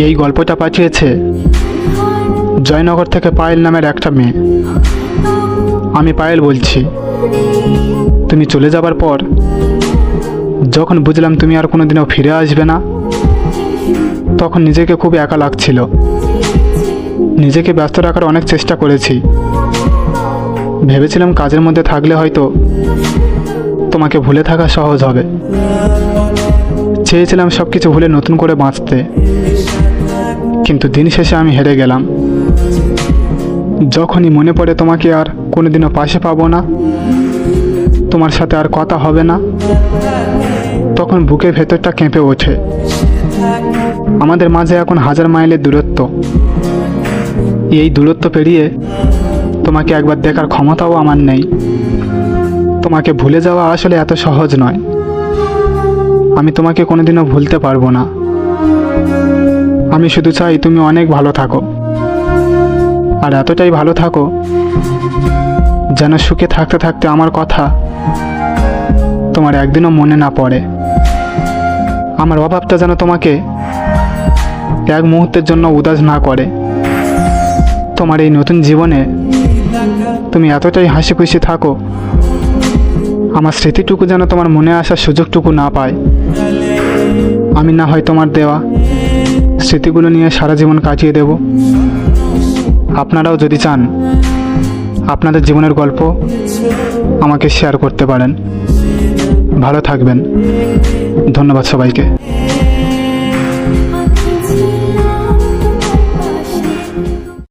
এই গল্পটা পাঠিয়েছে জয়নগর থেকে পায়েল নামের একটা মেয়ে। আমি পায়েল বলছি। তুমি চলে যাবার পর যখন বুঝলাম তুমি আর কোনোদিনও ফিরে আসবে না, তখন নিজেকে খুব একা লাগছিল। নিজেকে ব্যস্ত রাখার অনেক চেষ্টা করেছি। ভেবেছিলাম কাজের মধ্যে থাকলে হয়তো তোমাকে ভুলে থাকা সহজ হবে। চেয়েছিলাম সব কিছু ভুলে নতুন করে বাঁচতে, কিন্তু দিন শেষে আমি হেরে গেলাম। যখনই মনে পড়ে তোমাকে আর কোনোদিনও পাশে পাবো না, তোমার সাথে আর কথা হবে না, তখন বুকের ভেতরটা কেঁপে ওঠে। আমাদের মাঝে এখন 1000 মাইলের দূরত্ব। এই দূরত্ব পেরিয়ে তোমাকে একবার দেখার ক্ষমতাও আমার নেই। তোমাকে ভুলে যাওয়া আসলে এত সহজ নয়। আমি তোমাকে কোনোদিনও ভুলতে পারবো না। আমি শুধু চাই তুমি অনেক ভালো থাকো, আর এতটাই ভালো থাকো যেন সুখে থাকতে থাকতে আমার কথা তোমার একদিনও মনে না পড়ে। আমার অভাবটা যেন তোমাকে এক মুহূর্তের জন্য উদাস না করে। তোমার এই নতুন জীবনে তুমি এতটাই হাসি খুশি থাকো, আমার স্মৃতিটুকু যেন তোমার মনে আসার সুযোগটুকু না পায়। আমি না হয় তোমার দেওয়া স্মৃতিগুলো নিয়ে সারা জীবন কাটিয়ে দেব। আপনারাও যদি চান আপনাদের জীবনের গল্প আমাকে শেয়ার করতে পারেন। ভালো থাকবেন। ধন্যবাদ সবাইকে।